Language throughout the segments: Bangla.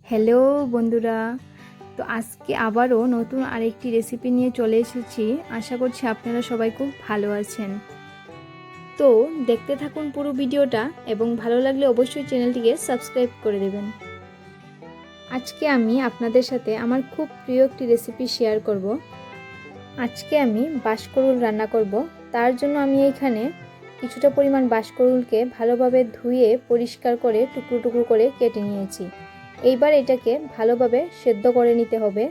হ্যালো বন্ধুরা, তো আজকে আবারও নতুন আরেকটি রেসিপি নিয়ে চলে এসেছি। আশা করছি আপনারা সবাই খুব ভালো আছেন। তো দেখতে থাকুন পুরো ভিডিওটা এবং ভালো লাগলে অবশ্যই চ্যানেলটিকে সাবস্ক্রাইব করে দেবেন। আজকে আমি আপনাদের সাথে আমার খুব প্রিয় একটি রেসিপি শেয়ার করব। আজকে আমি বাঁশকরুল রান্না করব। তার জন্য আমি এখানে কিছুটা পরিমাণ বাঁশকরুলকে ভালোভাবে ধুয়ে পরিষ্কার করে টুকরো টুকরো করে কেটে নিয়েছি। এইবার এটাকে ভালোভাবে সেদ্ধ করে নিতে হবে।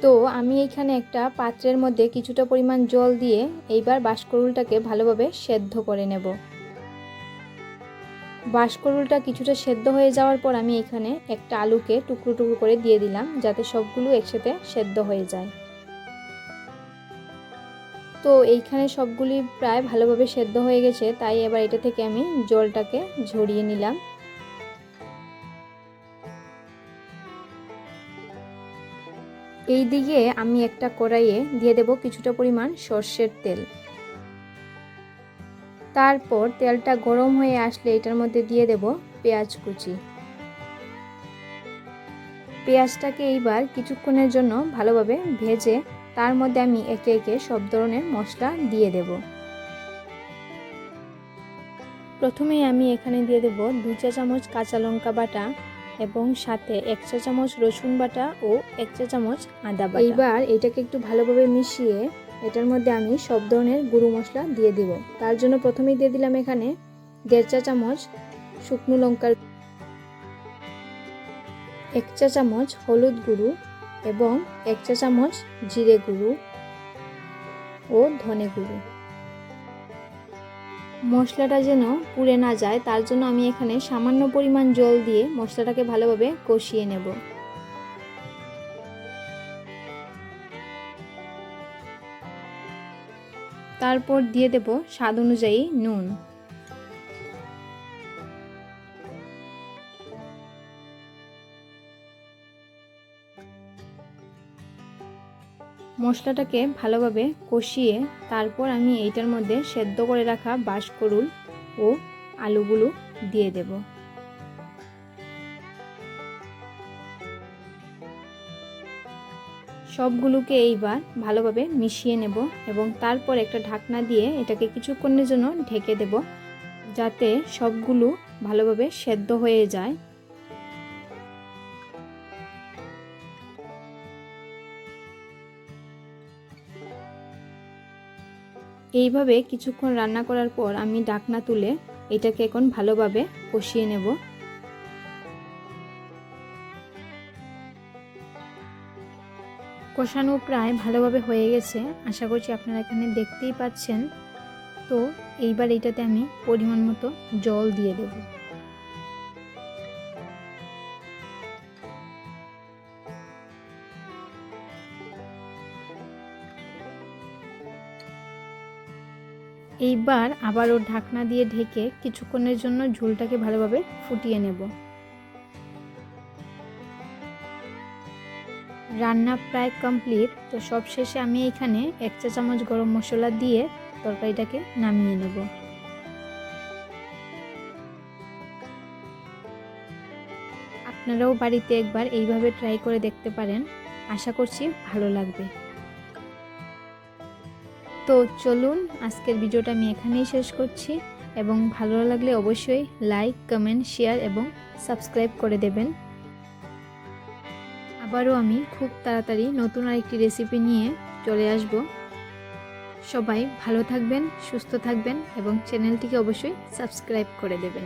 তো আমি এখানে একটা পাত্রের মধ্যে কিছুটা পরিমাণ জল দিয়ে এইবার বাঁশকরুলটাকে ভালোভাবে সেদ্ধ করে নেব। বাঁশকরুলটা কিছুটা সেদ্ধ হয়ে যাওয়ার পর আমি এখানে একটা আলুকে টুকরো টুকরো করে দিয়ে দিলাম, যাতে সবগুলো একসাথে সেদ্ধ হয়ে যায়। তো এইখানে সবগুলি প্রায় ভালোভাবে সেদ্ধ হয়ে গেছে, তাই এবার এটা থেকে আমি জলটাকে ঝরিয়ে নিলাম। এই দিকে আমি একটা কড়াইয়ে দিয়ে দেব কিছুটা পরিমাণ সর্ষের তেল। তারপর তেলটা গরম হয়ে আসলে এটার মধ্যে দিয়ে দেব পেঁয়াজ কুচি। পেঁয়াজটাকে এইবার কিছুক্ষণের জন্য ভালোভাবে ভেজে তার মধ্যে আমি একে একে সব ধরনের মশলা দিয়ে দেব। প্রথমেই আমি এখানে দিয়ে দেব 2 চা চামচ কাঁচা লঙ্কা বাটা এবং সাথে 1 চা চামচ রসুন বাটা ও 1 চা চামচ আদা বাটা। এইবার এটাকে একটু ভালোভাবে মিশিয়ে এটার মধ্যে আমি সব ধরনের গুঁড়ো মশলা দিয়ে দিব। তার জন্য প্রথমেই দিয়ে দিলাম এখানে 1.5 চা চামচ শুকনো লঙ্কার, 1 চা চামচ হলুদ গুঁড়ো এবং 1 চা চামচ জিরে গুঁড়ো ও ধনে গুঁড়ো। মশলাটা যেন পুড়ে না যায় তার জন্য আমি এখানে সামান্য পরিমাণ জল দিয়ে মশলাটাকে ভালোভাবে কষিয়ে নেব। তারপর দিয়ে দেব স্বাদ অনুযায়ী নুন। মশলাটাকে ভালোভাবে কষিয়ে তারপর আমি এইটার মধ্যে সেদ্ধ করে রাখা বাঁশকরুল ও আলুগুলো দিয়ে দেব। সবগুলোকে এইবার ভালোভাবে মিশিয়ে নেব এবং তারপর একটা ঢাকনা দিয়ে এটাকে কিছুক্ষণের জন্য ঢেকে দেব, যাতে সবগুলো ভালোভাবে সেদ্ধ হয়ে যায়। এইভাবে কিছুক্ষণ রান্না করার পর আমি ঢাকনা তুলে এটাকে এখন ভালোভাবে কষিয়ে নেব। কষানো প্রায় ভালোভাবে হয়ে গেছে, আশা করছি আপনারা এখানে দেখতেই পাচ্ছেন। তো এইবার এইটাতে আমি পরিমাণ মতো জল দিয়ে দেব। এইবার আবারও ঢাকনা দিয়ে ঢেকে কিছুক্ষণের জন্য ঝোলটাকে ভালোভাবে ফুটিয়ে নেব। রান্না প্রায় কমপ্লিট। তো সবশেষে আমি এখানে 1 চা চামচ গরম মশলা দিয়ে তরকারিটাকে নামিয়ে নেব। আপনারাও বাড়িতে একবার এইভাবে ট্রাই করে দেখতে পারেন, আশা করছি ভালো লাগবে। তো চলুন আজকের ভিডিওটা আমি এখানেই শেষ করছি এবং ভালো লাগলে অবশ্যই লাইক, কমেন্ট, শেয়ার এবং সাবস্ক্রাইব করে দেবেন। আবারও আমি খুব তাড়াতাড়ি নতুন আরেকটি রেসিপি নিয়ে চলে আসব। সবাই ভালো থাকবেন, সুস্থ থাকবেন এবং চ্যানেলটিকে অবশ্যই সাবস্ক্রাইব করে দেবেন।